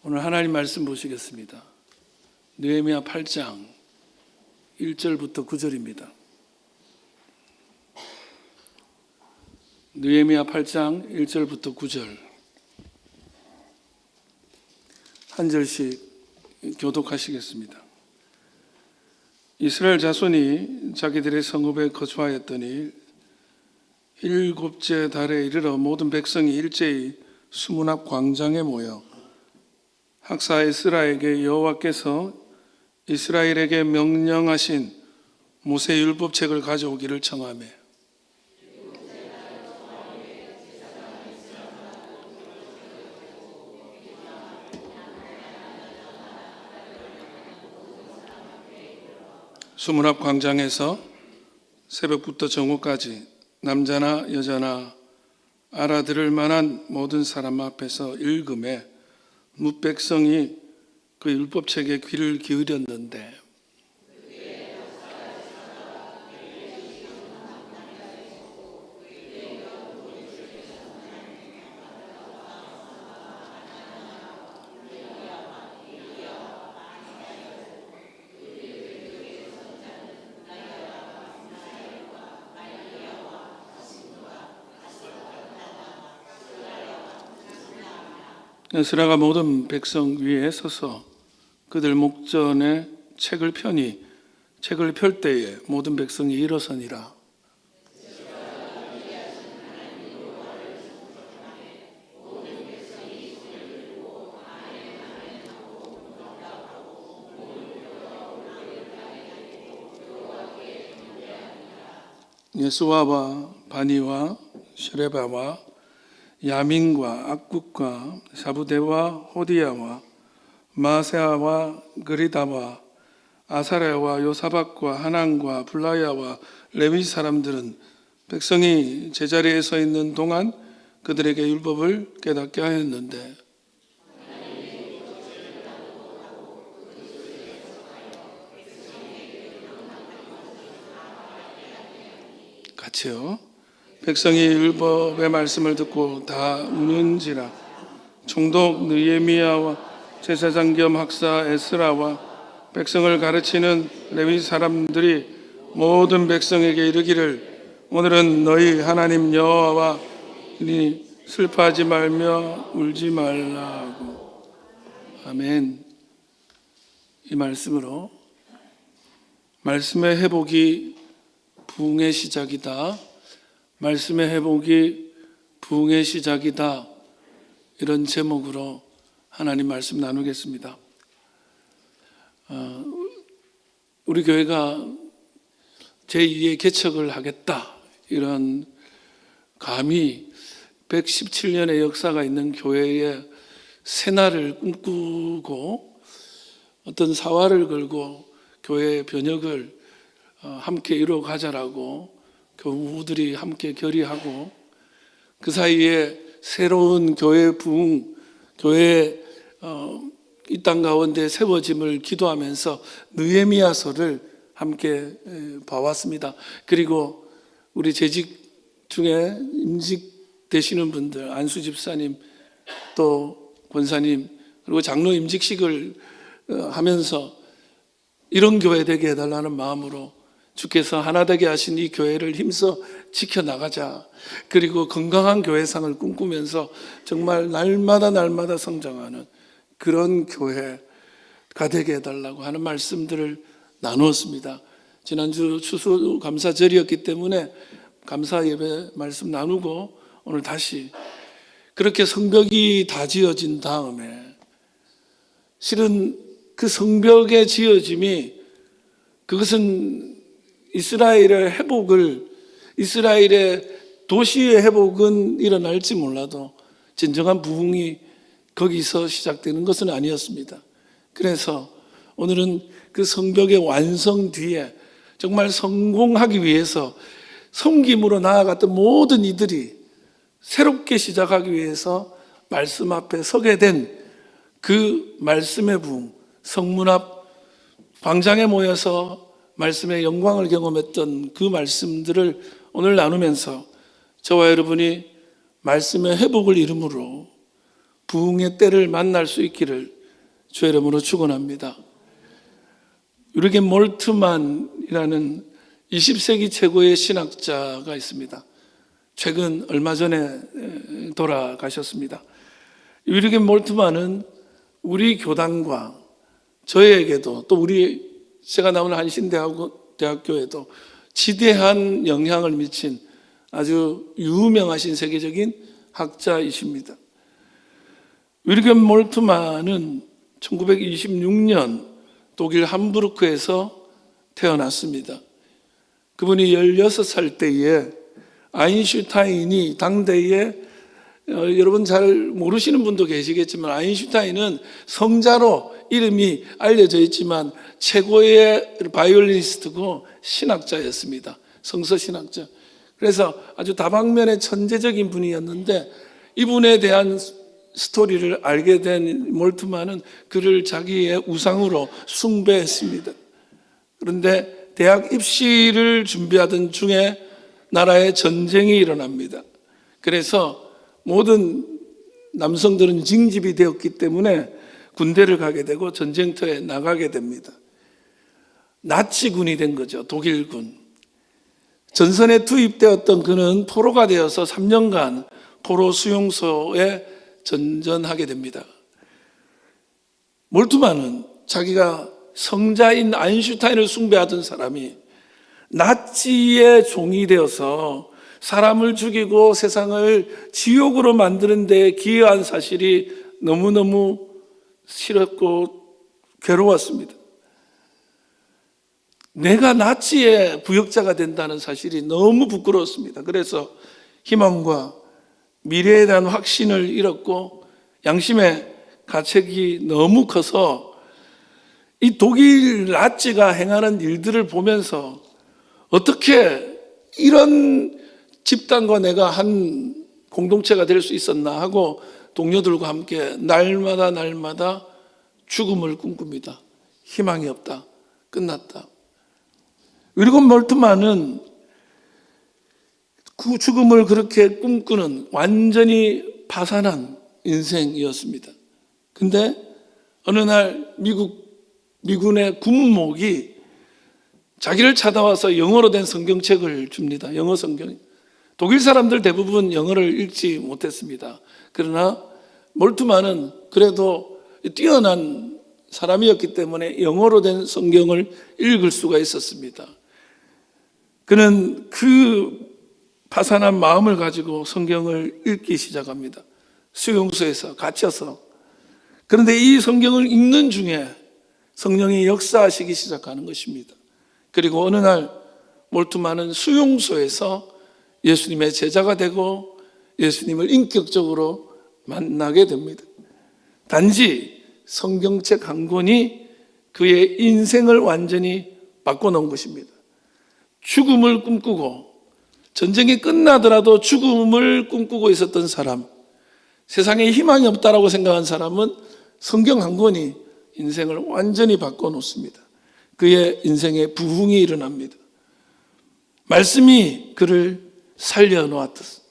오늘 하나님 말씀 보시겠습니다. 느헤미야 8장 1절부터 9절입니다. 느헤미야 8장 1절부터 9절 한 절씩 교독하시겠습니다. 이스라엘 자손이 자기들의 성읍에 거주하였더니 일곱째 달에 이르러 모든 백성이 일제히 수문 앞 광장에 모여 학사 에스라에게 여호와께서 이스라엘에게 명령하신 모세 율법책을 가져오기를 청하며 수문 앞 광장에서 새벽부터 정오까지 남자나 여자나 알아들을 만한 모든 사람 앞에서 읽음에 뭇백성이 그 율법책에 귀를 기울였는데 에스라가 모든 백성 위에 서서 그들 목전에 책을 펴니 책을 펼 때에 모든 백성이 일어서니라. 예수아와 바니와 쉐레바와 야민과 악국과 사부대와 호디야와 마세아와 그리다와 아사랴와 요사박과 하난과 블라야와 레위 사람들은 백성이 제자리에 서 있는 동안 그들에게 율법을 깨닫게 하였는데 같이요. 백성이 율법의 말씀을 듣고 다 우는지라. 총독 느헤미야와 제사장 겸 학사 에스라와 백성을 가르치는 레위 사람들이 모든 백성에게 이르기를 오늘은 너희 하나님 여호와와 슬퍼하지 말며 울지 말라고. 아멘. 이 말씀으로 말씀의 회복이 부흥의 시작이다. 말씀의 회복이 부흥의 시작이다. 이런 제목으로 하나님 말씀 나누겠습니다. 우리 교회가 제2의 개척을 하겠다. 이런 감히 117년의 역사가 있는 교회의 새날을 꿈꾸고 어떤 사활을 걸고 교회의 변혁을 함께 이루어가자라고 교우들이 함께 결의하고 그 사이에 새로운 교회 부흥, 교회 이 땅 가운데 세워짐을 기도하면서 느헤미야서를 함께 봐왔습니다. 그리고 우리 재직 중에 임직 되시는 분들, 안수 집사님, 또 권사님, 그리고 장로 임직식을 하면서 이런 교회 되게 해달라는 마음으로 주께서 하나 되게 하신 이 교회를 힘써 지켜나가자. 그리고 건강한 교회상을 꿈꾸면서 정말 날마다 성장하는 그런 교회가 되게 해달라고 하는 말씀들을 나누었습니다. 지난주 추수감사절이었기 때문에 감사 예배 말씀 나누고 오늘 다시 그렇게 성벽이 다 지어진 다음에 실은 그 성벽의 지어짐이 그것은 이스라엘의 회복을, 이스라엘의 도시의 회복은 일어날지 몰라도 진정한 부흥이 거기서 시작되는 것은 아니었습니다. 그래서 오늘은 그 성벽의 완성 뒤에 정말 성공하기 위해서 섬김으로 나아갔던 모든 이들이 새롭게 시작하기 위해서 말씀 앞에 서게 된 그 말씀의 부흥, 성문 앞 광장에 모여서 말씀의 영광을 경험했던 그 말씀들을 오늘 나누면서 저와 여러분이 말씀의 회복을 이름으로 부흥의 때를 만날 수 있기를 주의 이름으로 축원합니다. 유르겐 몰트만이라는 20세기 최고의 신학자가 있습니다. 최근 얼마 전에 돌아가셨습니다. 유르겐 몰트만은 우리 교단과 저에게도 또 제가 나오는 한신대학교에도 지대한 영향을 미친 아주 유명하신 세계적인 학자이십니다. 유르겐 몰트만은 1926년 독일 함부르크에서 태어났습니다. 그분이 16살 때에 아인슈타인이 당대에 여러분 잘 모르시는 분도 계시겠지만 아인슈타인은 성자로 이름이 알려져 있지만 최고의 바이올리니스트고 신학자였습니다. 성서신학자. 그래서 아주 다방면의 천재적인 분이었는데 이분에 대한 스토리를 알게 된 몰트만은 그를 자기의 우상으로 숭배했습니다. 그런데 대학 입시를 준비하던 중에 나라에 전쟁이 일어납니다. 그래서 모든 남성들은 징집이 되었기 때문에 군대를 가게 되고 전쟁터에 나가게 됩니다. 나치군이 된 거죠. 독일군. 전선에 투입되었던 그는 포로가 되어서 3년간 포로 수용소에 전전하게 됩니다. 몰트만은 자기가 성자인 아인슈타인을 숭배하던 사람이 나치의 종이 되어서 사람을 죽이고 세상을 지옥으로 만드는 데 기여한 사실이 너무너무 싫었고 괴로웠습니다. 내가 나치의 부역자가 된다는 사실이 너무 부끄러웠습니다. 그래서 희망과 미래에 대한 확신을 잃었고 양심의 가책이 너무 커서 이 독일 나치가 행하는 일들을 보면서 어떻게 이런 집단과 내가 한 공동체가 될 수 있었나 하고 동료들과 함께 날마다 죽음을 꿈꿉니다. 희망이 없다. 끝났다. 유르겐 몰트만은 그 죽음을 그렇게 꿈꾸는 완전히 파산한 인생이었습니다. 근데 어느 날 미군의 군목이 자기를 찾아와서 영어로 된 성경책을 줍니다. 영어 성경. 독일 사람들 대부분 영어를 읽지 못했습니다. 그러나 몰트만은 그래도 뛰어난 사람이었기 때문에 영어로 된 성경을 읽을 수가 있었습니다. 그는 그 파산한 마음을 가지고 성경을 읽기 시작합니다. 수용소에서 갇혀서. 그런데 이 성경을 읽는 중에 성령이 역사하시기 시작하는 것입니다. 그리고 어느 날 몰트만은 수용소에서 예수님의 제자가 되고 예수님을 인격적으로 만나게 됩니다. 단지 성경책 한 권이 그의 인생을 완전히 바꿔놓은 것입니다. 죽음을 꿈꾸고 전쟁이 끝나더라도 죽음을 꿈꾸고 있었던 사람, 세상에 희망이 없다라고 생각한 사람은 성경 한 권이 인생을 완전히 바꿔놓습니다. 그의 인생에 부흥이 일어납니다. 말씀이 그를 살려놓았습니다.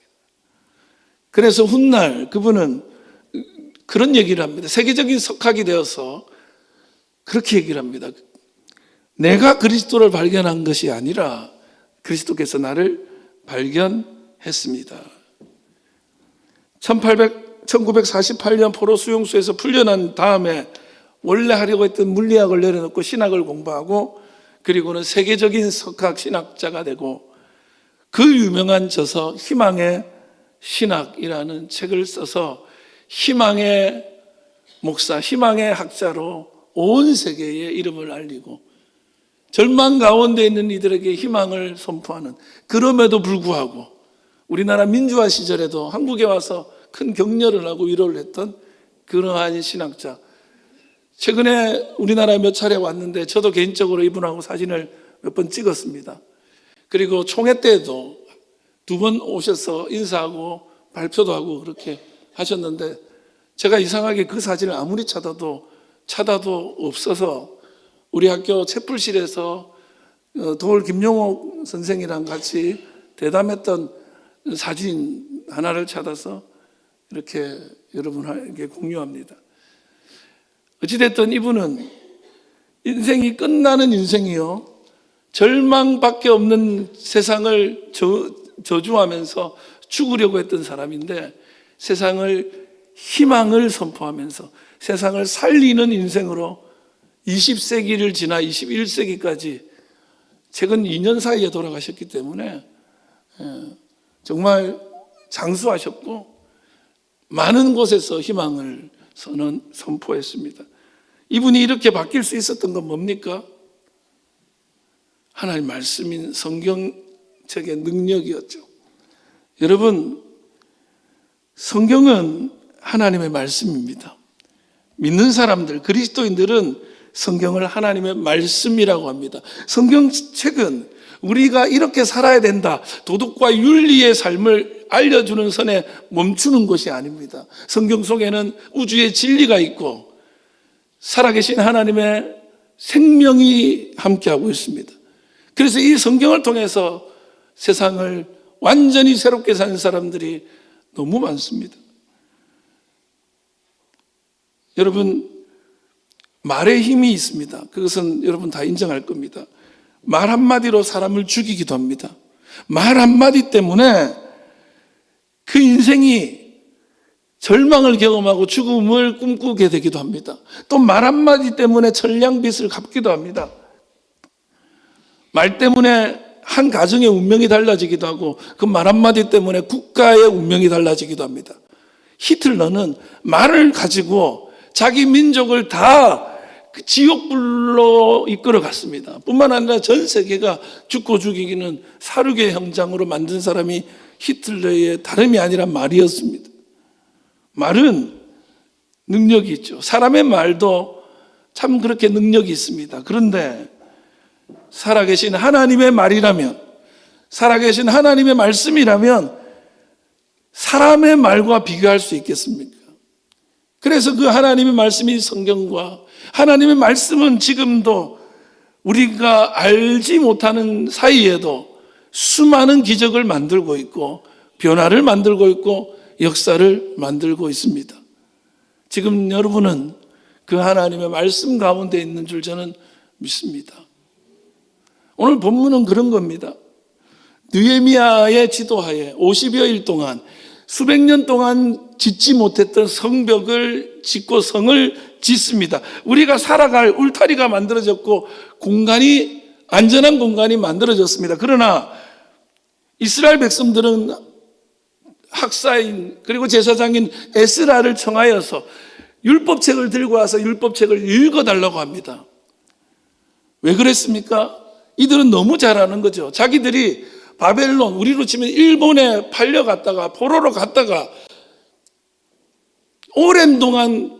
그래서 훗날 그분은 그런 얘기를 합니다. 세계적인 석학이 되어서 그렇게 얘기를 합니다. 내가 그리스도를 발견한 것이 아니라 그리스도께서 나를 발견했습니다. 1948년 포로 수용소에서 풀려난 다음에 원래 하려고 했던 물리학을 내려놓고 신학을 공부하고 그리고는 세계적인 석학 신학자가 되고 그 유명한 저서 희망의 신학이라는 책을 써서 희망의 목사, 희망의 학자로 온 세계에 이름을 알리고 절망 가운데 있는 이들에게 희망을 선포하는, 그럼에도 불구하고 우리나라 민주화 시절에도 한국에 와서 큰 격려를 하고 위로를 했던 그러한 신학자. 최근에 우리나라에 몇 차례 왔는데 저도 개인적으로 이분하고 사진을 몇 번 찍었습니다. 그리고 총회 때도 2번 오셔서 인사하고 발표도 하고 그렇게 하셨는데 제가 이상하게 그 사진을 아무리 찾아도 없어서 우리 학교 채플실에서 도울 김용옥 선생이랑 같이 대담했던 사진 하나를 찾아서 이렇게 여러분에게 공유합니다. 어찌됐든 이분은 인생이 끝나는 인생이요, 절망밖에 없는 세상을 저주하면서 죽으려고 했던 사람인데, 세상을 희망을 선포하면서 세상을 살리는 인생으로 20세기를 지나 21세기까지 최근 2년 사이에 돌아가셨기 때문에 정말 장수하셨고 많은 곳에서 희망을 선포했습니다. 이분이 이렇게 바뀔 수 있었던 건 뭡니까? 하나님 말씀인 성경책의 능력이었죠. 여러분, 성경은 하나님의 말씀입니다. 믿는 사람들, 그리스도인들은 성경을 하나님의 말씀이라고 합니다. 성경책은 우리가 이렇게 살아야 된다, 도덕과 윤리의 삶을 알려주는 선에 멈추는 것이 아닙니다. 성경 속에는 우주의 진리가 있고 살아계신 하나님의 생명이 함께하고 있습니다. 그래서 이 성경을 통해서 세상을 완전히 새롭게 사는 사람들이 너무 많습니다. 여러분, 말의 힘이 있습니다. 그것은 여러분 다 인정할 겁니다. 말 한마디로 사람을 죽이기도 합니다. 말 한마디 때문에 그 인생이 절망을 경험하고 죽음을 꿈꾸게 되기도 합니다. 또 말 한마디 때문에 천냥빚을 갚기도 합니다. 말 때문에 한 가정의 운명이 달라지기도 하고 그 말 한마디 때문에 국가의 운명이 달라지기도 합니다. 히틀러는 말을 가지고 자기 민족을 다 지옥불로 이끌어 갔습니다. 뿐만 아니라 전 세계가 죽고 죽이기는 사륙의 형장으로 만든 사람이 히틀러의 다름이 아니라 말이었습니다. 말은 능력이 있죠. 사람의 말도 참 그렇게 능력이 있습니다. 그런데 살아계신 하나님의 말이라면, 살아계신 하나님의 말씀이라면 사람의 말과 비교할 수 있겠습니까? 그래서 그 하나님의 말씀이 성경과 하나님의 말씀은 지금도 우리가 알지 못하는 사이에도 수많은 기적을 만들고 있고 변화를 만들고 있고 역사를 만들고 있습니다. 지금 여러분은 그 하나님의 말씀 가운데 있는 줄 저는 믿습니다. 오늘 본문은 그런 겁니다. 느헤미야의 지도하에 50여일 동안 수백 년 동안 짓지 못했던 성벽을 짓고 성을 짓습니다. 우리가 살아갈 울타리가 만들어졌고 공간이, 안전한 공간이 만들어졌습니다. 그러나 이스라엘 백성들은 학사인 그리고 제사장인 에스라를 청하여서 율법책을 들고 와서 율법책을 읽어달라고 합니다. 왜 그랬습니까? 이들은 너무 잘 아는 거죠. 자기들이 바벨론, 우리로 치면 일본에 팔려갔다가 포로로 갔다가 오랜 동안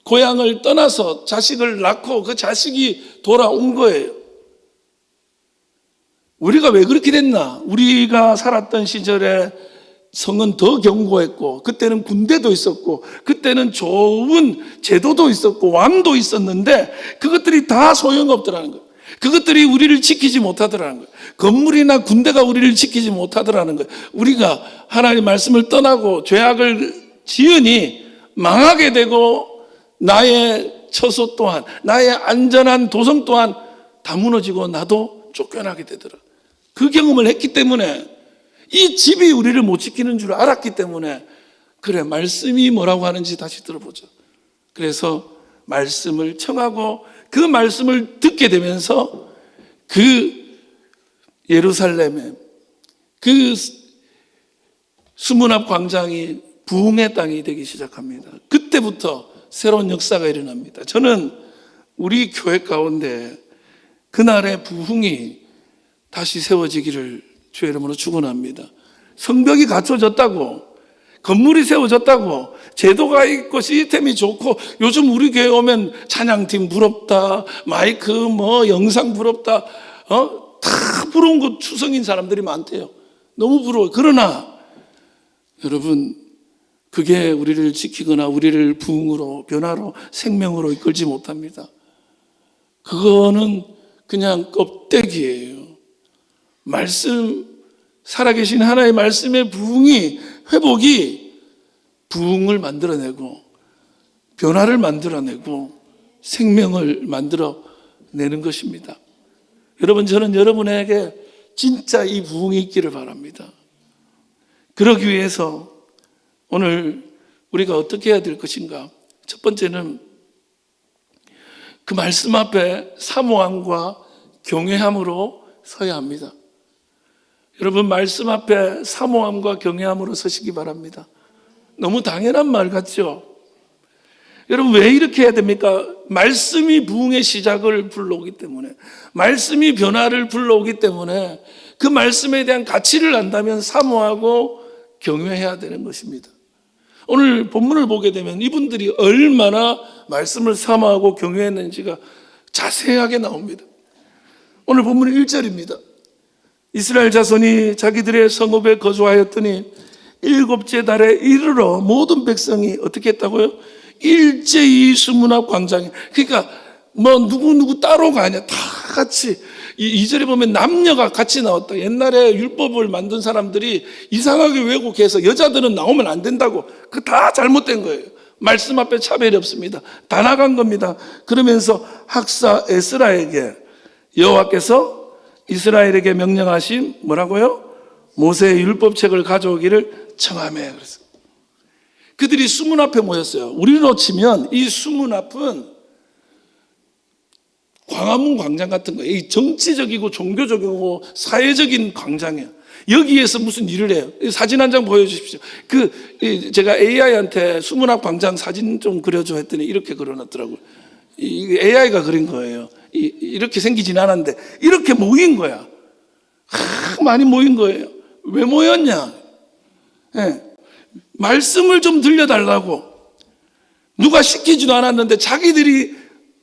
고향을 떠나서 자식을 낳고 그 자식이 돌아온 거예요. 우리가 왜 그렇게 됐나? 우리가 살았던 시절에 성은 더 견고했고 그때는 군대도 있었고 그때는 좋은 제도도 있었고 왕도 있었는데 그것들이 다 소용없더라는 거예요. 그것들이 우리를 지키지 못하더라는 거예요. 건물이나 군대가 우리를 지키지 못하더라는 거예요. 우리가 하나님 말씀을 떠나고 죄악을 지으니 망하게 되고 나의 처소 또한, 나의 안전한 도성 또한 다 무너지고 나도 쫓겨나게 되더라. 그 경험을 했기 때문에, 이 집이 우리를 못 지키는 줄 알았기 때문에, 그래, 말씀이 뭐라고 하는지 다시 들어보자. 그래서 말씀을 청하고 그 말씀을 듣게 되면서 그 예루살렘에 그 수문 앞 광장이 부흥의 땅이 되기 시작합니다. 그때부터 새로운 역사가 일어납니다. 저는 우리 교회 가운데 그날의 부흥이 다시 세워지기를 주의 이름으로 축원합니다. 성벽이 갖춰졌다고, 건물이 세워졌다고, 제도가 있고 시스템이 좋고, 요즘 우리 교회 오면 찬양팀 부럽다, 마이크 영상 부럽다, 다 부러운 거 추성인 사람들이 많대요. 너무 부러워요. 그러나 여러분, 그게 우리를 지키거나 우리를 부흥으로, 변화로, 생명으로 이끌지 못합니다. 그거는 그냥 껍데기예요. 말씀, 살아계신 하나의 말씀의 부흥이, 회복이 부흥을 만들어내고 변화를 만들어내고 생명을 만들어 내는 것입니다. 여러분, 저는 여러분에게 진짜 이 부흥이 있기를 바랍니다. 그러기 위해서 오늘 우리가 어떻게 해야 될 것인가? 첫 번째는 그 말씀 앞에 사모함과 경외함으로 서야 합니다. 여러분, 말씀 앞에 사모함과 경외함으로 서시기 바랍니다. 너무 당연한 말 같죠? 여러분, 왜 이렇게 해야 됩니까? 말씀이 부흥의 시작을 불러오기 때문에, 말씀이 변화를 불러오기 때문에 그 말씀에 대한 가치를 안다면 사모하고 경외해야 되는 것입니다. 오늘 본문을 보게 되면 이분들이 얼마나 말씀을 사모하고 경외했는지가 자세하게 나옵니다. 오늘 본문은 1절입니다. 이스라엘 자손이 자기들의 성읍에 거주하였더니 일곱째 달에 이르러 모든 백성이 어떻게 했다고요? 일제히 수문 앞 광장에, 그러니까 뭐 누구 따로가 아니야. 다 같이. 이 절에 보면 남녀가 같이 나왔다. 옛날에 율법을 만든 사람들이 이상하게 왜곡해서 여자들은 나오면 안 된다고. 그 다 잘못된 거예요. 말씀 앞에 차별이 없습니다. 다 나간 겁니다. 그러면서 학사 에스라에게 여호와께서 이스라엘에게 명령하신 뭐라고요? 모세의 율법책을 가져오기를 청하매. 그래서 그들이 수문 앞에 모였어요. 우리로 치면 이 수문 앞은 광화문 광장 같은 거예요. 이 정치적이고 종교적이고 사회적인 광장이에요. 여기에서 무슨 일을 해요? 사진 한 장 보여주십시오. 제가 AI한테 수문 앞 광장 사진 좀 그려줘 했더니 이렇게 그려놨더라고요. AI가 그린 거예요. 이렇게 생기진 않았는데 이렇게 모인 거야. 많이 모인 거예요. 왜 모였냐? 네. 말씀을 좀 들려달라고. 누가 시키지도 않았는데 자기들이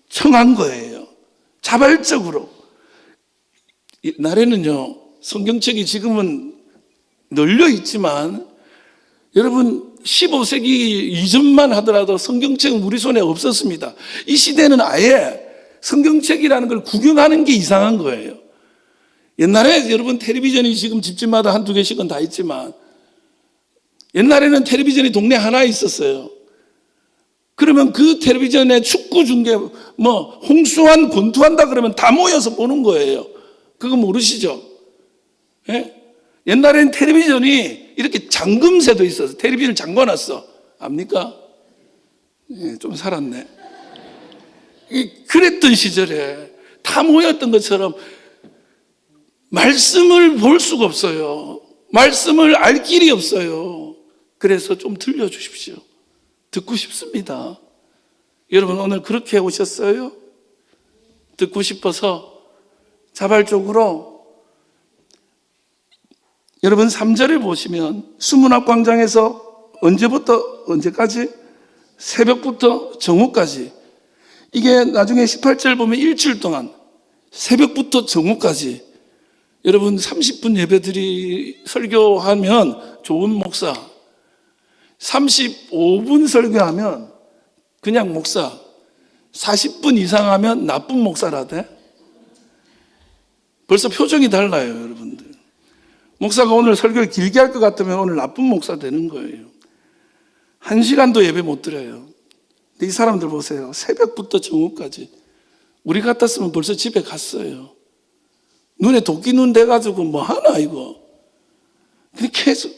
청한 거예요. 자발적으로. 옛날에는요, 성경책이 지금은 널려 있지만 여러분 15세기 이전만 하더라도 성경책은 우리 손에 없었습니다. 이 시대는 아예 성경책이라는 걸 구경하는 게 이상한 거예요. 옛날에 여러분 텔레비전이 지금 집집마다 한두 개씩은 다 있지만 옛날에는 텔레비전이 동네 하나 있었어요. 그러면 그 텔레비전에 축구 중계, 홍수환, 권투한다 그러면 다 모여서 보는 거예요. 그거 모르시죠? 예? 옛날에는 텔레비전이 이렇게 잠금새도 있어서 텔레비전을 잠궈놨어. 압니까? 예, 좀 살았네. 그랬던 시절에 다 모였던 것처럼 말씀을 볼 수가 없어요. 말씀을 알 길이 없어요. 그래서 좀 들려주십시오. 듣고 싶습니다. 여러분, 오늘 그렇게 오셨어요? 듣고 싶어서 자발적으로. 여러분 3절을 보시면 수문 앞 광장에서 언제부터 언제까지? 새벽부터 정오까지. 이게 나중에 18절 보면 일주일 동안 새벽부터 정오까지. 여러분 30분 예배들이 설교하면 좋은 목사, 35분 설교하면 그냥 목사, 40분 이상 하면 나쁜 목사라대. 벌써 표정이 달라요, 여러분들. 목사가 오늘 설교를 길게 할 것 같으면 오늘 나쁜 목사 되는 거예요. 1시간도 예배 못 드려요. 근데 이 사람들 보세요. 새벽부터 정오까지. 우리 같았으면 벌써 집에 갔어요. 눈에 도끼 눈 돼가지고 뭐 하나 이거. 근데 계속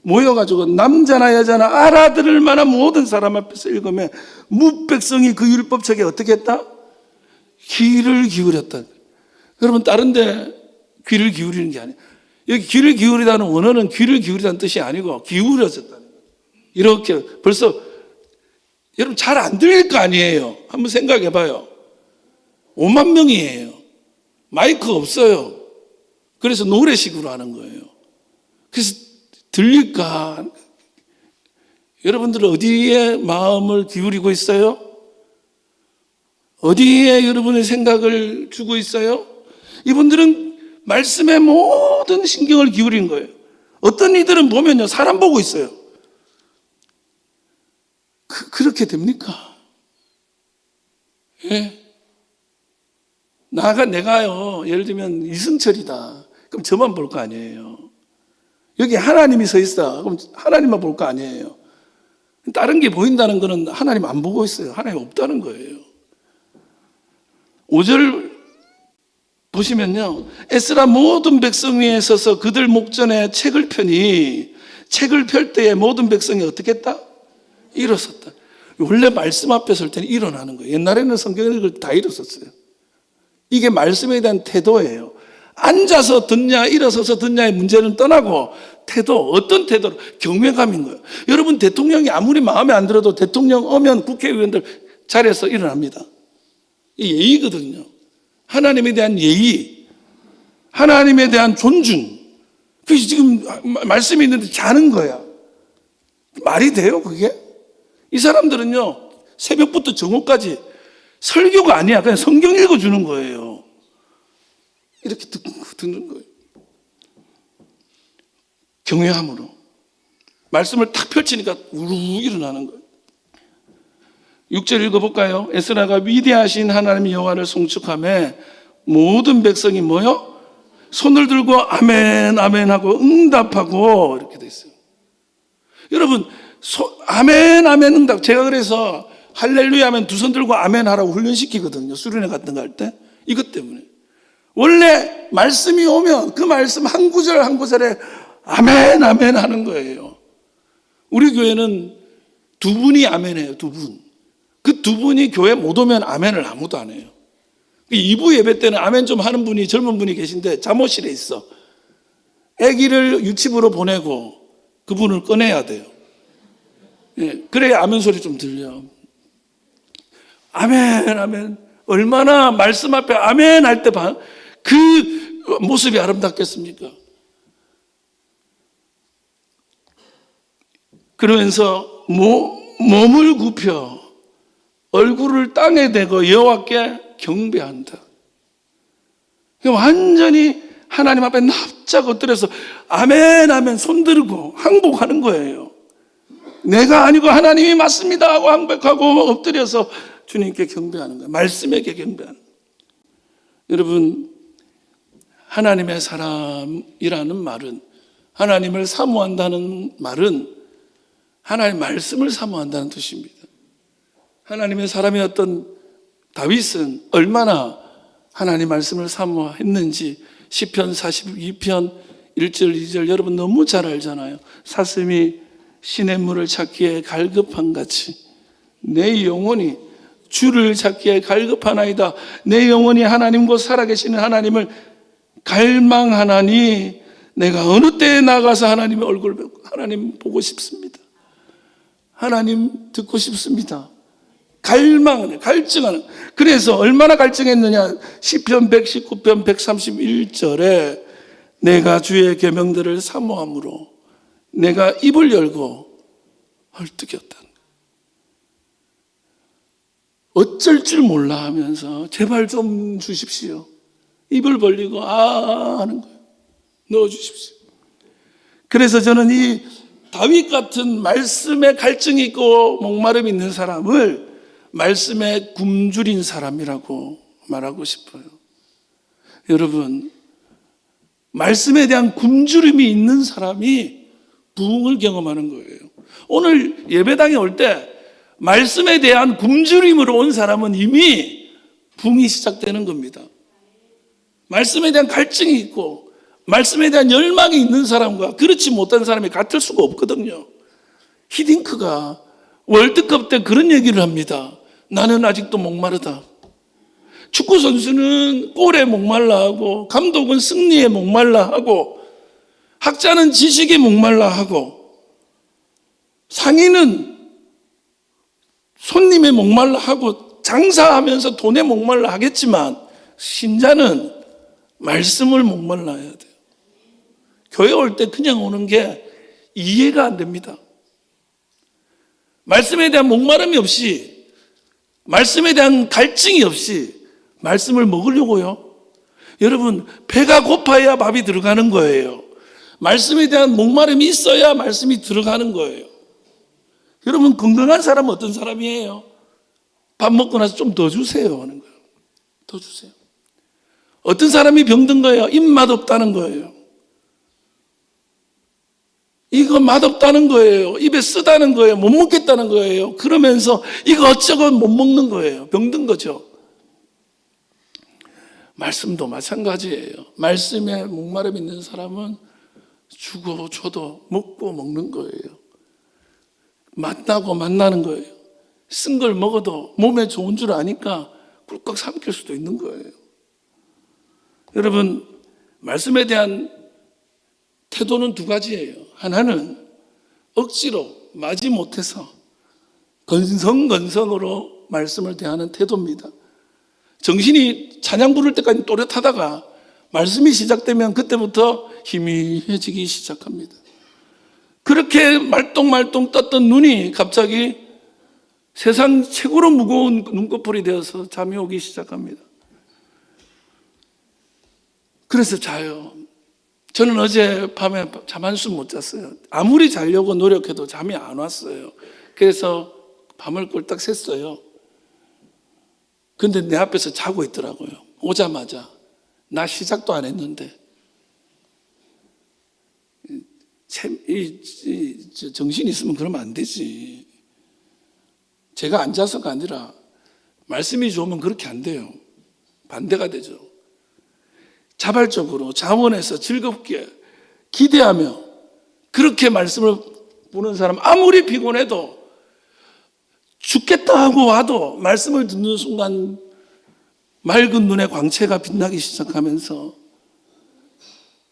모여가지고 남자나 여자나 알아들을 만한 모든 사람 앞에서 읽으면 무백성이 그 율법책에 어떻게 했다? 귀를 기울였다. 여러분 다른 데 귀를 기울이는 게 아니에요. 여기 귀를 기울이다는 원어는 귀를 기울이다는 뜻이 아니고 기울여졌다는 거예요. 이렇게 벌써 여러분 잘 안 들릴 거 아니에요. 한번 생각해 봐요. 5만 명이에요. 마이크 없어요. 그래서 노래식으로 하는 거예요. 그래서 들릴까? 여러분들 어디에 마음을 기울이고 있어요? 어디에 여러분의 생각을 주고 있어요? 이분들은 말씀에 모든 신경을 기울인 거예요. 어떤 이들은 보면요, 사람 보고 있어요. 그렇게 됩니까? 예? 내가요, 예를 들면 이승철이다. 그럼 저만 볼 거 아니에요. 여기 하나님이 서 있어. 그럼 하나님만 볼 거 아니에요. 다른 게 보인다는 거는 하나님 안 보고 있어요. 하나님 없다는 거예요. 5절 보시면요, 에스라 모든 백성 위에 서서 그들 목전에 책을 펴니 책을 펼 때에 모든 백성이 어떻게 했다? 일어섰다. 원래 말씀 앞에 설 때는 일어나는 거예요. 옛날에는 성경 읽을 때 다 일어섰어요. 이게 말씀에 대한 태도예요. 앉아서 듣냐 일어서서 듣냐의 문제는 떠나고 태도, 어떤 태도로? 경외감인 거예요. 여러분, 대통령이 아무리 마음에 안 들어도 대통령 오면 국회의원들 자리에서 일어납니다. 이 예의거든요. 하나님에 대한 예의, 하나님에 대한 존중. 그게 지금 말씀이 있는데 자는 거야. 말이 돼요, 그게? 이 사람들은요, 새벽부터 정오까지 설교가 아니야. 그냥 성경 읽어주는 거예요. 이렇게 듣는 거예요. 경외함으로. 말씀을 탁 펼치니까 우르르 일어나는 거예요. 6절 읽어볼까요? 에스라가 위대하신 하나님 여호와를 송축하며 모든 백성이 뭐요? 손을 들고 아멘 아멘 하고 응답하고 이렇게 돼 있어요. 여러분, 아멘 아멘 응답. 제가 그래서 할렐루야 하면 두 손 들고 아멘 하라고 훈련시키거든요. 수련회 같은 거 할 때. 이것 때문에. 원래 말씀이 오면 그 말씀 한 구절 한 구절에 아멘 아멘 하는 거예요. 우리 교회는 두 분이 아멘해요. 두 분. 그 두 분이 교회 못 오면 아멘을 아무도 안 해요. 2부 예배 때는 아멘 좀 하는 분이, 젊은 분이 계신데 잠옷실에 있어. 아기를 유치부로 보내고 그분을 꺼내야 돼요. 예, 그래야 아멘 소리 좀 들려. 아멘 아멘. 얼마나 말씀 앞에 아멘 할 때 그 모습이 아름답겠습니까? 그러면서 몸을 굽혀 얼굴을 땅에 대고 여호와께 경배한다. 완전히 하나님 앞에 납작 엎드려서 아멘 하면 손 들고 항복하는 거예요. 내가 아니고 하나님이 맞습니다 하고 항복하고 엎드려서 주님께 경배하는 거예요. 말씀에게 경배하는 거예요. 여러분, 하나님의 사람이라는 말은, 하나님을 사모한다는 말은 하나님의 말씀을 사모한다는 뜻입니다. 하나님의 사람이었던 다윗은 얼마나 하나님 말씀을 사모했는지 시편 42편 1절 2절 여러분 너무 잘 알잖아요. 사슴이 시냇물을 찾기에 갈급한 같이 내 영혼이 주를 찾기에 갈급하나이다. 내 영혼이 하나님 곧 살아계시는 하나님을 갈망하나니 내가 어느 때에 나가서 하나님의 얼굴을 뵙고 하나님 보고 싶습니다. 하나님 듣고 싶습니다. 갈망하는, 갈증하는. 그래서 얼마나 갈증했느냐? 시편 119편 131절에 내가 주의 계명들을 사모함으로 내가 입을 열고 헐떡였다. 어쩔 줄 몰라 하면서 제발 좀 주십시오. 입을 벌리고 하는 거예요. 넣어주십시오. 그래서 저는 이 다윗 같은 말씀에 갈증이 있고 목마름이 있는 사람을 말씀에 굶주린 사람이라고 말하고 싶어요. 여러분, 말씀에 대한 굶주림이 있는 사람이 부흥을 경험하는 거예요. 오늘 예배당에 올 때 말씀에 대한 굶주림으로 온 사람은 이미 부흥이 시작되는 겁니다. 말씀에 대한 갈증이 있고 말씀에 대한 열망이 있는 사람과 그렇지 못한 사람이 같을 수가 없거든요. 히딩크가 월드컵 때 그런 얘기를 합니다. 나는 아직도 목마르다. 축구 선수는 골에 목말라 하고 감독은 승리에 목말라 하고 학자는 지식에 목말라 하고 상인은 손님에 목말라 하고 장사하면서 돈에 목말라 하겠지만 신자는 말씀을 목말라 해야 돼요. 교회 올 때 그냥 오는 게 이해가 안 됩니다. 말씀에 대한 목마름이 없이, 말씀에 대한 갈증이 없이 말씀을 먹으려고요. 여러분, 배가 고파야 밥이 들어가는 거예요. 말씀에 대한 목마름이 있어야 말씀이 들어가는 거예요. 여러분, 건강한 사람은 어떤 사람이에요? 밥 먹고 나서 좀 더 주세요 하는 거예요. 더 주세요. 어떤 사람이 병든 거예요? 입맛 없다는 거예요. 이거 맛없다는 거예요. 입에 쓰다는 거예요. 못 먹겠다는 거예요. 그러면서 이거 어쩌고 못 먹는 거예요. 병든 거죠. 말씀도 마찬가지예요. 말씀에 목마름 있는 사람은 주고 줘도 먹고 먹는 거예요. 만나고 만나는 거예요. 쓴 걸 먹어도 몸에 좋은 줄 아니까 꿀꺽 삼킬 수도 있는 거예요. 여러분, 말씀에 대한 태도는 두 가지예요. 하나는 억지로 마지 못해서 건성건성으로 말씀을 대하는 태도입니다. 정신이 찬양 부를 때까지 또렷하다가 말씀이 시작되면 그때부터 희미해지기 시작합니다. 그렇게 말똥말똥 떴던 눈이 갑자기 세상 최고로 무거운 눈꺼풀이 되어서 잠이 오기 시작합니다. 그래서 자요. 저는 어젯밤에 잠 한숨 못 잤어요. 아무리 자려고 노력해도 잠이 안 왔어요. 그래서 밤을 꼴딱 샜어요. 근데 내 앞에서 자고 있더라고요. 오자마자. 나 시작도 안 했는데. 정신이 있으면 그러면 안 되지. 제가 안 자서가 아니라 말씀이 좋으면 그렇게 안 돼요. 반대가 되죠. 자발적으로 자원해서 즐겁게 기대하며 그렇게 말씀을 보는 사람, 아무리 피곤해도 죽겠다 하고 와도 말씀을 듣는 순간 맑은 눈에 광채가 빛나기 시작하면서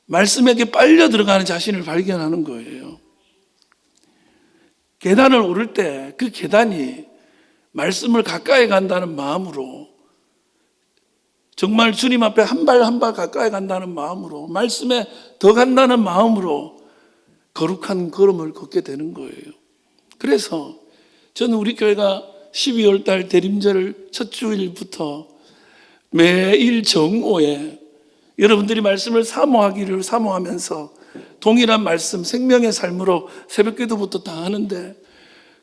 말씀에게 빨려 들어가는 자신을 발견하는 거예요. 계단을 오를 때 그 계단이 말씀을 가까이 간다는 마음으로, 정말 주님 앞에 한 발 한 발 가까이 간다는 마음으로, 말씀에 더 간다는 마음으로 거룩한 걸음을 걷게 되는 거예요. 그래서 저는 우리 교회가 12월 달 대림절 첫 주일부터 매일 정오에 여러분들이 말씀을 사모하기를 사모하면서 동일한 말씀, 생명의 삶으로 새벽 기도부터 다 하는데,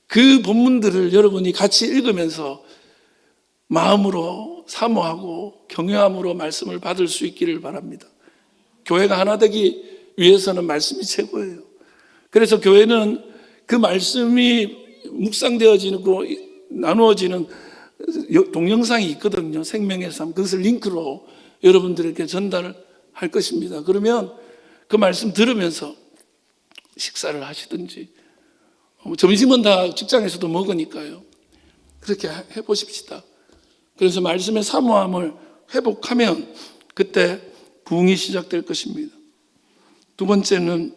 그 본문들을 여러분이 같이 읽으면서 마음으로 사모하고 경외함으로 말씀을 받을 수 있기를 바랍니다. 교회가 하나 되기 위해서는 말씀이 최고예요. 그래서 교회는 그 말씀이 묵상되어지고 나누어지는 동영상이 있거든요. 생명의 삶. 그것을 링크로 여러분들에게 전달할 것입니다. 그러면 그 말씀 들으면서 식사를 하시든지, 점심은 다 직장에서도 먹으니까요. 그렇게 해보십시다. 그래서 말씀의 사모함을 회복하면 그때 부흥이 시작될 것입니다. 두 번째는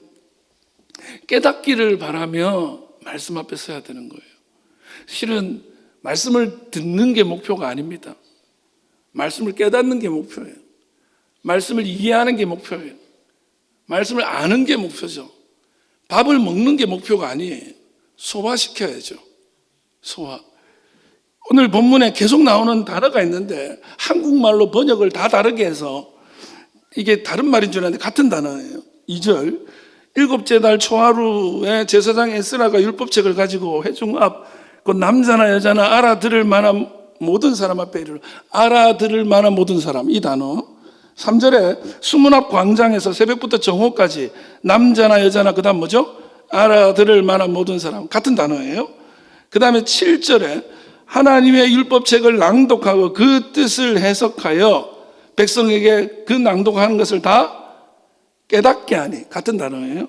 깨닫기를 바라며 말씀 앞에 서야 되는 거예요. 실은 말씀을 듣는 게 목표가 아닙니다. 말씀을 깨닫는 게 목표예요. 말씀을 이해하는 게 목표예요. 말씀을 아는 게 목표죠. 밥을 먹는 게 목표가 아니에요. 소화시켜야죠. 소화. 오늘 본문에 계속 나오는 단어가 있는데 한국말로 번역을 다 다르게 해서 이게 다른 말인 줄 알았는데 같은 단어예요. 2절, 일곱째 달 초하루에 제사장 에스라가 율법책을 가지고 회중 앞, 그 남자나 여자나 알아들을 만한 모든 사람 앞에 이르러, 알아들을 만한 모든 사람, 이 단어. 3절에 수문 앞 광장에서 새벽부터 정오까지 남자나 여자나, 그 다음 뭐죠? 알아들을 만한 모든 사람, 같은 단어예요. 그 다음에 7절에 하나님의 율법책을 낭독하고 그 뜻을 해석하여 백성에게 그 낭독하는 것을 다 깨닫게 하니, 같은 단어예요.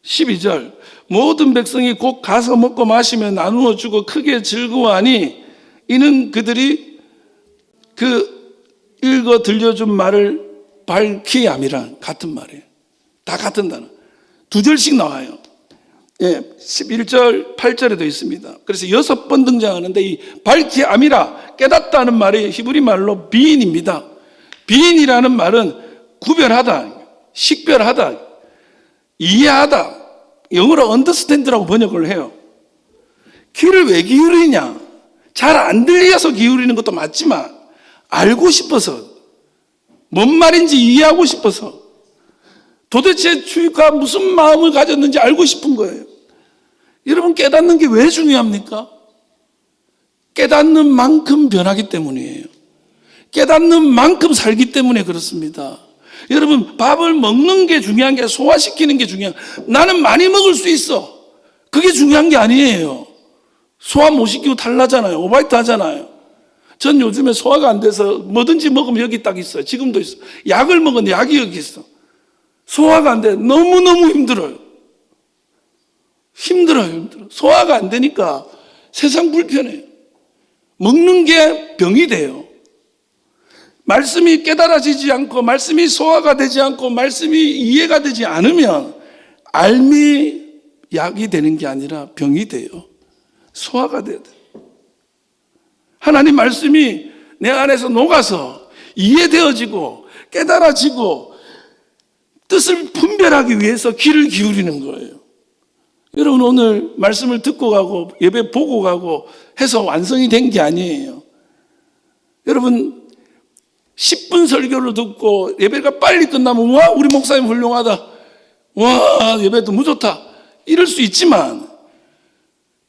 12절, 모든 백성이 곧 가서 먹고 마시며 나누어 주고 크게 즐거워하니 이는 그들이 그 읽어 들려준 말을 밝히 함이라, 같은 말이에요. 다 같은 단어. 두 절씩 나와요. 예, 11절, 8절에도 있습니다. 그래서 6번 등장하는데 이 밝히 함이라, 깨닫다는 말이 히브리 말로 비인입니다. 비인이라는 말은 구별하다, 식별하다, 이해하다, 영어로 understand라고 번역을 해요. 귀를 왜 기울이냐? 잘 안 들려서 기울이는 것도 맞지만 알고 싶어서, 뭔 말인지 이해하고 싶어서, 도대체 주가 무슨 마음을 가졌는지 알고 싶은 거예요. 여러분, 깨닫는 게 왜 중요합니까? 깨닫는 만큼 변하기 때문이에요. 깨닫는 만큼 살기 때문에 그렇습니다. 여러분, 밥을 먹는 게 중요한 게 아니라 소화시키는 게 중요한, 나는 많이 먹을 수 있어, 그게 중요한 게 아니에요. 소화 못 시키고 탈나잖아요. 오바이트 하잖아요. 전 요즘에 소화가 안 돼서 뭐든지 먹으면 여기 딱 있어요. 지금도 있어. 약을 먹었는데 약이 여기 있어. 소화가 안 돼. 너무너무 힘들어요. 힘들어요. 소화가 안 되니까 세상 불편해요. 먹는 게 병이 돼요. 말씀이 깨달아지지 않고, 말씀이 소화가 되지 않고, 말씀이 이해가 되지 않으면 알미 약이 되는 게 아니라 병이 돼요. 소화가 돼야 돼요. 하나님 말씀이 내 안에서 녹아서 이해되어지고 깨달아지고 뜻을 분별하기 위해서 귀를 기울이는 거예요. 여러분, 오늘 말씀을 듣고 가고 예배 보고 가고 해서 완성이 된 게 아니에요. 여러분, 10분 설교를 듣고 예배가 빨리 끝나면 와, 우리 목사님 훌륭하다, 와, 예배 너무 좋다, 이럴 수 있지만,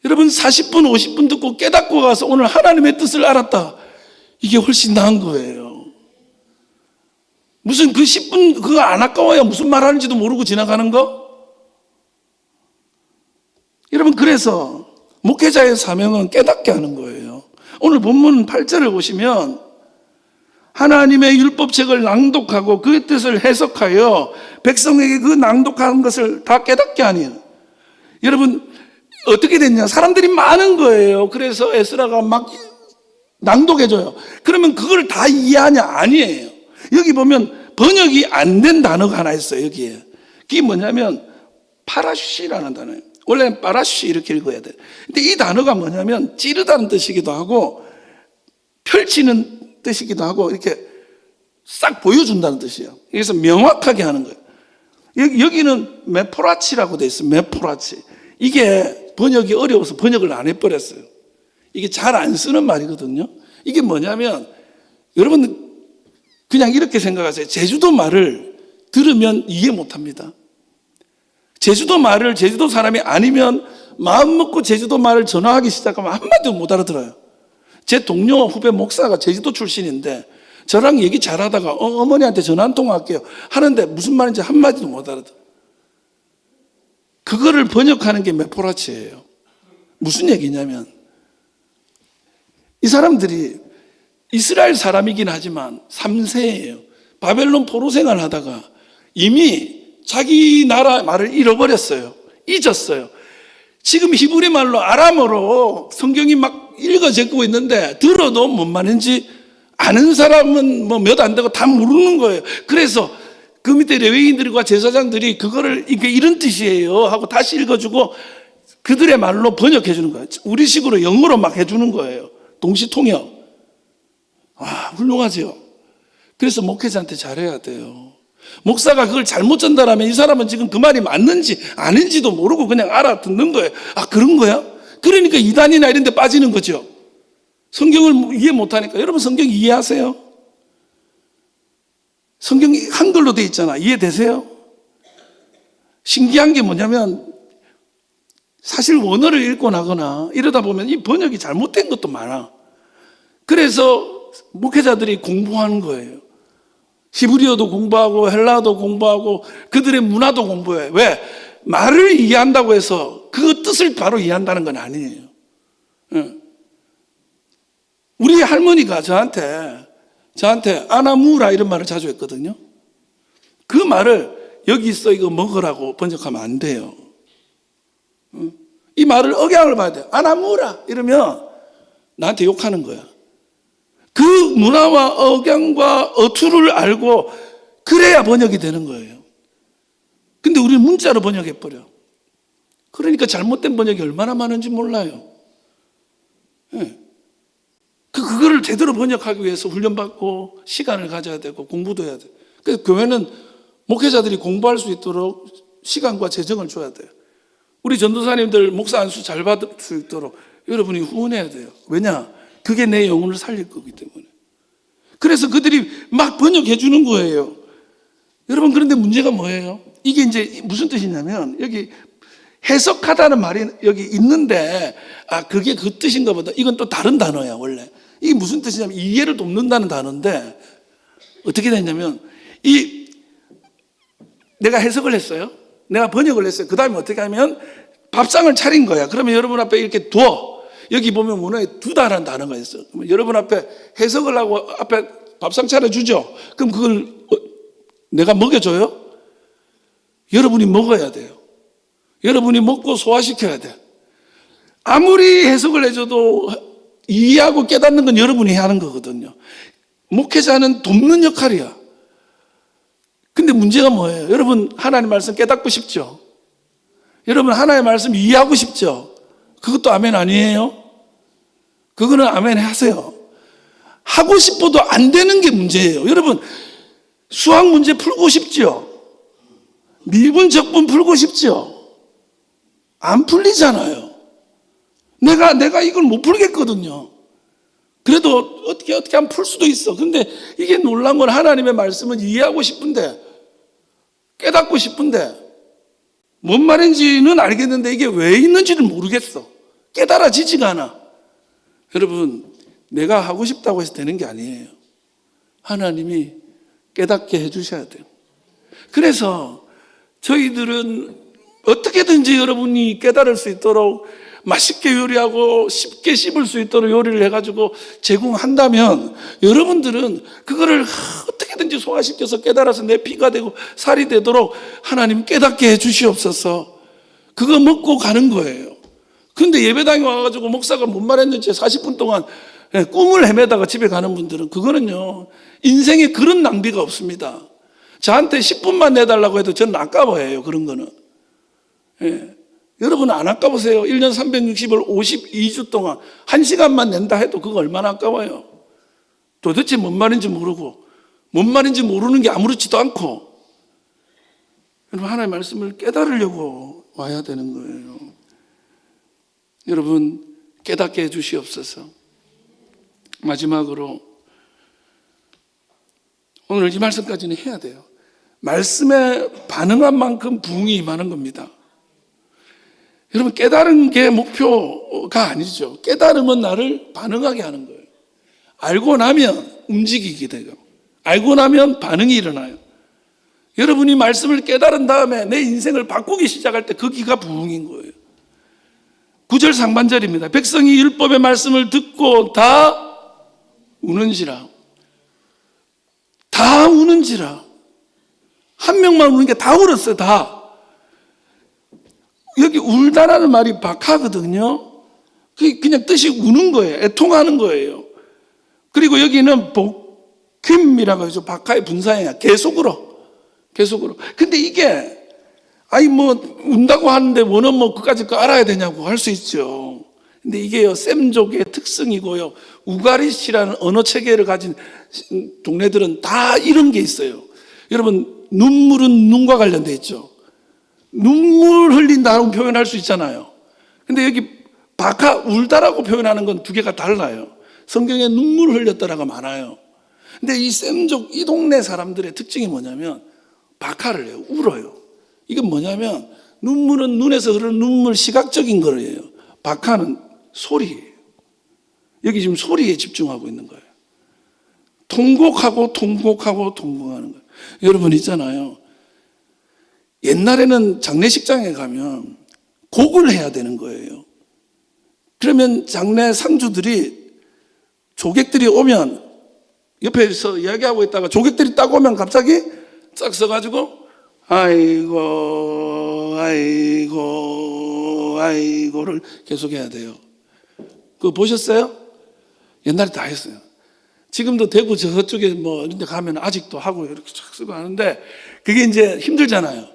여러분 40분 50분 듣고 깨닫고 가서 오늘 하나님의 뜻을 알았다, 이게 훨씬 나은 거예요. 무슨 그 10분 그거 안 아까워야 무슨 말 하는지도 모르고 지나가는 거? 여러분, 그래서 목회자의 사명은 깨닫게 하는 거예요. 오늘 본문 8절을 보시면 하나님의 율법책을 낭독하고 그 뜻을 해석하여 백성에게 그 낭독한 것을 다 깨닫게 하니, 여러분 어떻게 됐냐? 사람들이 많은 거예요. 그래서 에스라가 막 낭독해줘요. 그러면 그걸 다 이해하냐? 아니에요. 여기 보면 번역이 안 된 단어가 하나 있어요. 여기에. 그게 뭐냐면 파라슈시라는 단어예요. 원래는 파라슈시 이렇게 읽어야 돼요. 근데 이 단어가 뭐냐면 찌르다는 뜻이기도 하고 펼치는 뜻이기도 하고 이렇게 싹 보여준다는 뜻이에요. 그래서 명확하게 하는 거예요. 여기는 메포라치라고 돼 있어요. 메포라치. 이게 번역이 어려워서 번역을 안 해버렸어요. 이게 잘 안 쓰는 말이거든요. 이게 뭐냐면, 여러분 그냥 이렇게 생각하세요. 제주도 말을 들으면 이해 못합니다. 제주도 말을 제주도 사람이 아니면 마음 먹고 제주도 말을 전화하기 시작하면 한마디도 못 알아들어요. 제 동료 후배 목사가 제주도 출신인데 저랑 얘기 잘하다가 어머니한테 전화 한 통 할게요 하는데 무슨 말인지 한마디도 못 알아들어요. 그거를 번역하는 게 메포라치예요. 무슨 얘기냐면, 이 사람들이 이스라엘 사람이긴 하지만 3세예요. 바벨론 포로 생활을 하다가 이미 자기 나라 말을 잃어버렸어요. 잊었어요. 지금 히브리 말로 아람어로 성경이 막 읽어지고 있는데 들어도 뭔 말인지 아는 사람은 뭐 몇 안 되고 다 모르는 거예요. 그래서 그 밑에 레위인들과 제사장들이 그거를 이게 이런 뜻이에요 하고 다시 읽어주고 그들의 말로 번역해 주는 거예요. 우리식으로 영어로 막 해주는 거예요. 동시통역. 와, 훌륭하죠. 그래서 목회자한테 잘해야 돼요. 목사가 그걸 잘못 전달하면 이 사람은 지금 그 말이 맞는지 아닌지도 모르고 그냥 알아듣는 거예요. 아, 그런 거야? 그러니까 이단이나 이런 데 빠지는 거죠. 성경을 이해 못하니까. 여러분 성경 이해하세요? 성경이 한글로 돼 있잖아. 이해되세요? 신기한 게 뭐냐면 사실 원어를 읽고 나거나 이러다 보면 이 번역이 잘못된 것도 많아. 그래서 목회자들이 공부하는 거예요. 히브리어도 공부하고 헬라어도 공부하고 그들의 문화도 공부해. 왜? 말을 이해한다고 해서 그 뜻을 바로 이해한다는 건 아니에요. 우리 할머니가 저한테 아나무라 이런 말을 자주 했거든요. 그 말을 여기 있어 이거 먹으라고 번역하면 안 돼요. 이 말을 억양을 봐야 돼요. 아나무라 이러면 나한테 욕하는 거야. 그 문화와 억양과 어투를 알고 그래야 번역이 되는 거예요. 근데 우리는 문자로 번역해버려. 그러니까 잘못된 번역이 얼마나 많은지 몰라요. 그거를 제대로 번역하기 위해서 훈련받고 시간을 가져야 되고 공부도 해야 돼요. 그래서 교회는 목회자들이 공부할 수 있도록 시간과 재정을 줘야 돼요. 우리 전도사님들 목사 안수 잘 받을 수 있도록 여러분이 후원해야 돼요. 왜냐? 그게 내 영혼을 살릴 거기 때문에. 그래서 그들이 막 번역해 주는 거예요. 여러분, 그런데 문제가 뭐예요? 이게 이제 무슨 뜻이냐면, 여기 해석하다는 말이 여기 있는데, 아, 그게 그 뜻인가 보다. 이건 또 다른 단어야, 원래. 이게 무슨 뜻이냐면, 이해를 돕는다는 단어인데, 어떻게 됐냐면, 내가 해석을 했어요. 내가 번역을 했어요. 그 다음에 어떻게 하면, 밥상을 차린 거야. 그러면 여러분 앞에 이렇게 둬. 여기 보면 문어에 두다라는 단어가 있어요. 여러분 앞에 해석을 하고 앞에 밥상 차려주죠. 그럼 그걸 내가 먹여줘요? 여러분이 먹어야 돼요. 여러분이 먹고 소화시켜야 돼. 아무리 해석을 해줘도 이해하고 깨닫는 건 여러분이 해야 하는 거거든요. 목회자는 돕는 역할이야. 근데 문제가 뭐예요? 여러분 하나님 말씀 깨닫고 싶죠? 여러분 하나님의 말씀 이해하고 싶죠? 그것도 아멘 아니에요? 그거는 아멘 하세요. 하고 싶어도 안 되는 게 문제예요. 여러분 수학 문제 풀고 싶죠? 미분 적분 풀고 싶죠? 안 풀리잖아요. 내가 이걸 못 풀겠거든요. 그래도 어떻게 하면 풀 수도 있어. 근데 이게 놀라운 건 하나님의 말씀은 이해하고 싶은데, 깨닫고 싶은데, 뭔 말인지는 알겠는데 이게 왜 있는지는 모르겠어. 깨달아지지가 않아. 여러분, 내가 하고 싶다고 해서 되는 게 아니에요. 하나님이 깨닫게 해주셔야 돼요. 그래서 저희들은 어떻게든지 여러분이 깨달을 수 있도록 맛있게 요리하고 쉽게 씹을 수 있도록 요리를 해가지고 제공한다면 여러분들은 그거를 어떻게든지 소화시켜서 깨달아서 내 피가 되고 살이 되도록 하나님 깨닫게 해 주시옵소서. 그거 먹고 가는 거예요. 근데 예배당에 와가지고 목사가 뭔 말했는지 40분 동안 꿈을 헤매다가 집에 가는 분들은 그거는요, 인생에 그런 낭비가 없습니다. 저한테 10분만 내달라고 해도 저는 아까워해요. 그런 거는. 예. 여러분 안 아까우세요? 1년 360을 52주 동안 1시간만 낸다 해도 그거 얼마나 아까워요? 도대체 뭔 말인지 모르고 뭔 말인지 모르는 게 아무렇지도 않고. 여러분 하나님의 말씀을 깨달으려고 와야 되는 거예요. 여러분 깨닫게 해 주시옵소서. 마지막으로 오늘 이 말씀까지는 해야 돼요. 말씀에 반응한 만큼 부흥이 임하는 겁니다. 여러분 깨달은 게 목표가 아니죠. 깨달음은 나를 반응하게 하는 거예요. 알고 나면 움직이게 돼요. 알고 나면 반응이 일어나요. 여러분이 말씀을 깨달은 다음에 내 인생을 바꾸기 시작할 때 거기가 부흥인 거예요. 9절 상반절입니다. 백성이 율법의 말씀을 듣고 다 우는지라. 다 우는지라. 한 명만 우는 게 다 울었어요. 다. 여기 울다라는 말이 박하거든요. 그게 그냥 뜻이 우는 거예요. 애통하는 거예요. 그리고 여기는 복킴이라고 해서 박하의 분사예요. 계속으로. 근데 이게 운다고 하는데 원어 그까짓 거 알아야 되냐고 할 수 있죠. 근데 이게요, 셈족의 특성이고요. 우가리시라는 언어 체계를 가진 동네들은 다 이런 게 있어요. 여러분, 눈물은 눈과 관련돼 있죠. 눈물 흘린다라고 표현할 수 있잖아요. 근데 여기 울다라고 표현하는 건 두 개가 달라요. 성경에 눈물 흘렸다라가 많아요. 근데 이 셈족, 이 동네 사람들의 특징이 뭐냐면 박하를 해요. 울어요. 이건 뭐냐면 눈물은 눈에서 흐르는 눈물, 시각적인 거예요. 박하는 소리예요. 여기 지금 소리에 집중하고 있는 거예요. 통곡하고 통곡하는 거예요. 여러분 있잖아요. 옛날에는 장례식장에 가면 곡을 해야 되는 거예요. 그러면 장례 상주들이 조객들이 오면 옆에서 이야기하고 있다가 조객들이 딱 오면 갑자기 싹 서가지고 아이고를 계속해야 돼요. 그거 보셨어요? 옛날에 다 했어요. 지금도 대구 저쪽에 이런 데 가면 아직도 하고 이렇게 쫙 쓰고 하는데 그게 이제 힘들잖아요.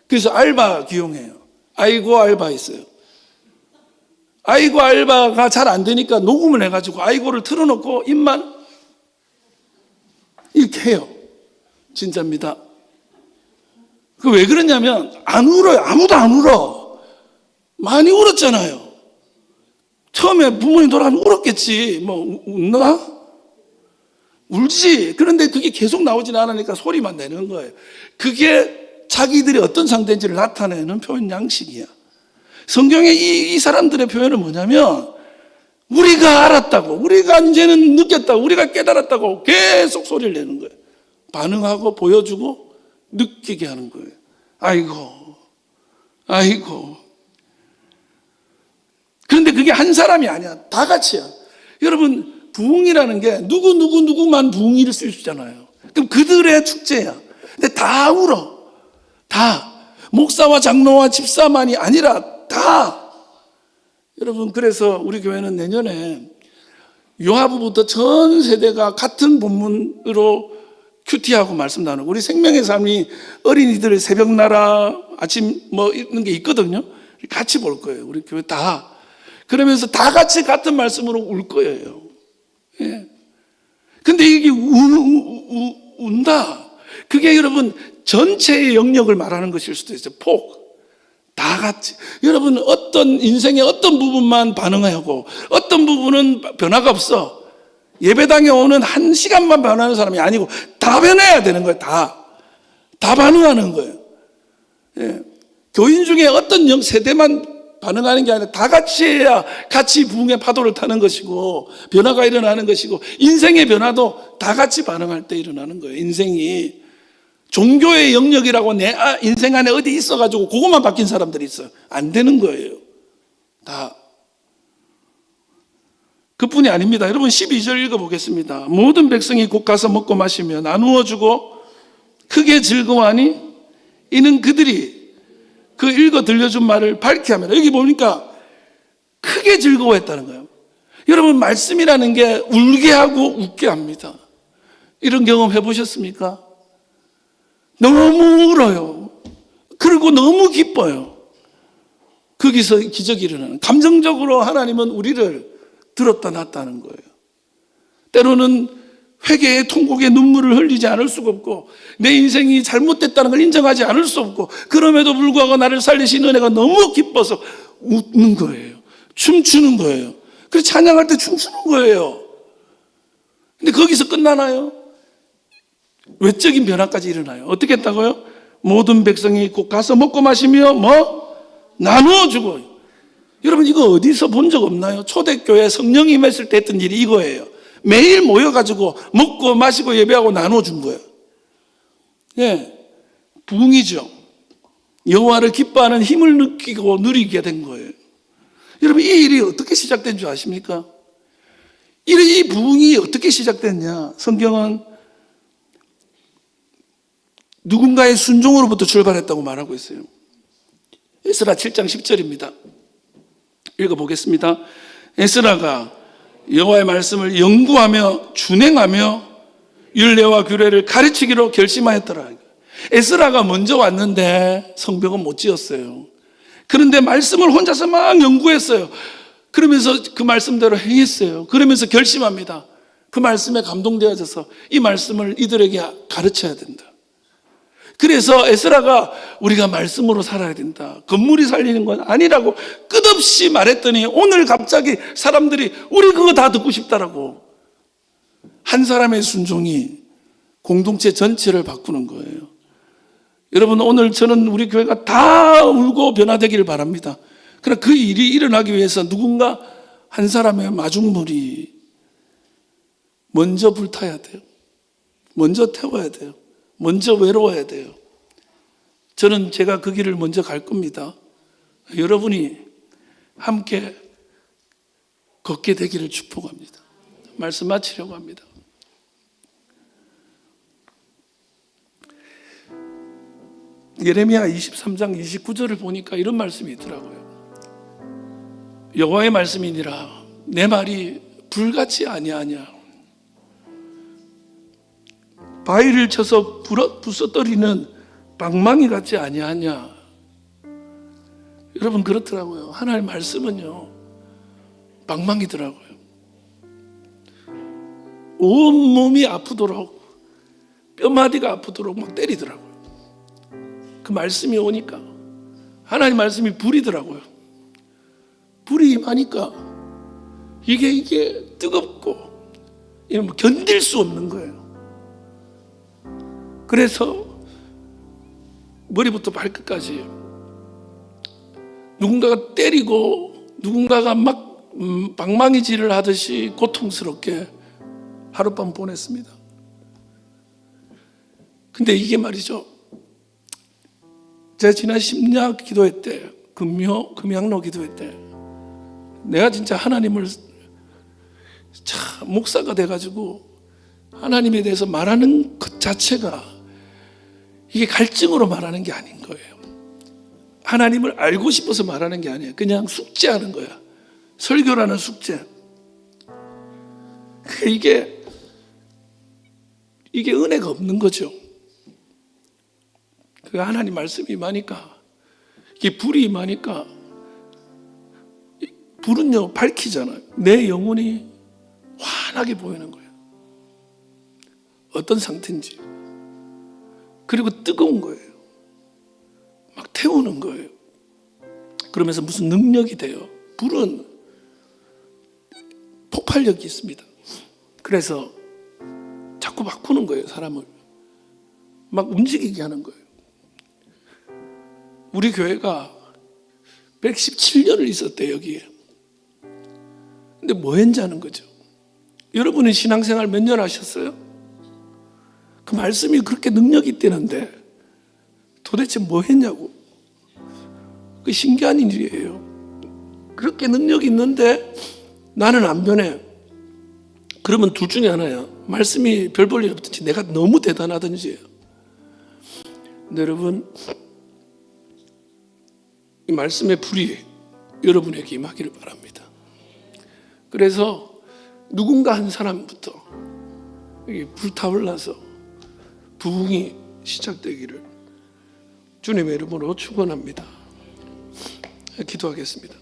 그래서 알바 기용해요. 아이고 알바 있어요. 아이고 알바가 잘 안 되니까 녹음을 해가지고 아이고를 틀어놓고 입만 이렇게 해요. 진짜입니다. 그 왜 그러냐면 안 울어요. 아무도 안 울어. 많이 울었잖아요. 처음에 부모님 돌아가면 울었겠지. 웃나? 울지. 그런데 그게 계속 나오진 않으니까 소리만 내는 거예요. 그게 자기들이 어떤 상태인지를 나타내는 표현 양식이야. 성경에 이 사람들의 표현은 뭐냐면 우리가 알았다고, 우리가 이제는 느꼈다고, 우리가 깨달았다고 계속 소리를 내는 거예요. 반응하고 보여주고 느끼게 하는 거예요. 아이고. 그런데 근데 그게 한 사람이 아니야. 다 같이야. 여러분, 부흥이라는 게 누구만 부흥일 수 있잖아요. 그럼 그들의 축제야. 근데 다 울어. 다. 목사와 장로와 집사만이 아니라 다. 여러분, 그래서 우리 교회는 내년에 요하부부터 전 세대가 같은 본문으로 큐티하고 말씀 나누고, 우리 생명의 삶이 어린이들의 새벽나라 아침 뭐 이런 게 있거든요. 같이 볼 거예요. 우리 교회 다. 그러면서 다 같이 같은 말씀으로 울 거예요. 예. 근데 이게 운다. 그게 여러분 전체의 영역을 말하는 것일 수도 있어요. 폭. 다 같이. 여러분 어떤 인생의 어떤 부분만 반응하고 어떤 부분은 변화가 없어. 예배당에 오는 1시간만 변하는 사람이 아니고 다 변해야 되는 거예요. 다 반응하는 거예요. 예. 교인 중에 어떤 세대만 반응하는 게 아니라 다 같이 해야 같이 부흥의 파도를 타는 것이고 변화가 일어나는 것이고, 인생의 변화도 다 같이 반응할 때 일어나는 거예요. 인생이 종교의 영역이라고 내 인생 안에 어디 있어가지고 그것만 바뀐 사람들이 있어요. 안 되는 거예요. 다. 그뿐이 아닙니다. 여러분 12절 읽어보겠습니다. 모든 백성이 곧 가서 먹고 마시며 나누어 주고 크게 즐거워하니 이는 그들이 그 읽어 들려준 말을 밝게 합니다. 여기 보니까 크게 즐거워했다는 거예요. 여러분 말씀이라는 게 울게 하고 웃게 합니다. 이런 경험 해보셨습니까? 너무 울어요. 그리고 너무 기뻐요. 거기서 기적이 일어나는, 감정적으로 하나님은 우리를 들었다 놨다는 거예요. 때로는 회개의 통곡의 눈물을 흘리지 않을 수가 없고 내 인생이 잘못됐다는 걸 인정하지 않을 수 없고, 그럼에도 불구하고 나를 살리신 은혜가 너무 기뻐서 웃는 거예요. 춤추는 거예요. 그래서 찬양할 때 춤추는 거예요. 근데 거기서 끝나나요? 외적인 변화까지 일어나요. 어떻게 했다고요? 모든 백성이 곧 가서 먹고 마시며 나누어 주고. 여러분 이거 어디서 본 적 없나요? 초대교회 성령이 임했을 때 했던 일이 이거예요. 매일 모여가지고 먹고 마시고 예배하고 나누어 준 거예요. 예, 부흥이죠. 여호와를 기뻐하는 힘을 느끼고 누리게 된 거예요. 여러분 이 일이 어떻게 시작된 줄 아십니까? 이 부흥이 어떻게 시작됐냐? 성경은 누군가의 순종으로부터 출발했다고 말하고 있어요. 에스라 7장 10절입니다. 읽어보겠습니다. 에스라가 여호와의 말씀을 연구하며 준행하며 율례와 규례를 가르치기로 결심하였더라. 에스라가 먼저 왔는데 성벽은 못 지었어요. 그런데 말씀을 혼자서 막 연구했어요. 그러면서 그 말씀대로 행했어요. 그러면서 결심합니다. 그 말씀에 감동되어져서 이 말씀을 이들에게 가르쳐야 된다. 그래서 에스라가 우리가 말씀으로 살아야 된다, 건물이 살리는 건 아니라고 끝없이 말했더니 오늘 갑자기 사람들이 우리 그거 다 듣고 싶다라고. 한 사람의 순종이 공동체 전체를 바꾸는 거예요. 여러분 오늘 저는 우리 교회가 다 울고 변화되기를 바랍니다. 그러나 그 일이 일어나기 위해서 누군가 한 사람의 마중물이 먼저 불타야 돼요. 먼저 태워야 돼요. 먼저 외로워야 돼요. 저는 제가 그 길을 먼저 갈 겁니다. 여러분이 함께 걷게 되기를 축복합니다. 말씀 마치려고 합니다. 예레미야 23장 29절을 보니까 이런 말씀이 있더라고요. 여호와의 말씀이니라 내 말이 불같이 아니하냐, 바위를 쳐서 부숴뜨리는 방망이 같지 아니하냐. 여러분 그렇더라고요. 하나님의 말씀은요 방망이더라고요. 온몸이 아프도록, 뼈마디가 아프도록 막 때리더라고요. 그 말씀이 오니까 하나님 말씀이 불이더라고요. 불이 임하니까 이게 뜨겁고 견딜 수 없는 거예요. 그래서 머리부터 발끝까지 누군가가 때리고 누군가가 막 방망이질을 하듯이 고통스럽게 하룻밤 보냈습니다. 근데 이게 말이죠, 제가 지난 심야 기도회 때, 금양로 기도회 때 내가 진짜 하나님을 참 목사가 돼가지고 하나님에 대해서 말하는 것 자체가 이게 갈증으로 말하는 게 아닌 거예요. 하나님을 알고 싶어서 말하는 게 아니에요. 그냥 숙제하는 거야. 설교라는 숙제. 이게 은혜가 없는 거죠. 그 하나님 말씀이 임하니까, 이게 불이 임하니까, 불은요 밝히잖아요. 내 영혼이 환하게 보이는 거예요. 어떤 상태인지. 그리고 뜨거운 거예요. 막 태우는 거예요. 그러면서 무슨 능력이 돼요. 불은 폭발력이 있습니다. 그래서 자꾸 바꾸는 거예요. 사람을 막 움직이게 하는 거예요. 우리 교회가 117년을 있었대요, 여기에. 근데 뭐 했는지 아는 거죠. 여러분은 신앙생활 몇 년 하셨어요? 그 말씀이 그렇게 능력이 있다는데 도대체 뭐 했냐고. 그 신기한 일이에요. 그렇게 능력이 있는데 나는 안 변해. 그러면 둘 중에 하나야. 말씀이 별 볼 일 없든지 내가 너무 대단하든지예요. 근데 여러분, 이 말씀의 불이 여러분에게 임하기를 바랍니다. 그래서 누군가 한 사람부터 불타올라서 부흥이 시작되기를 주님의 이름으로 축원합니다. 기도하겠습니다.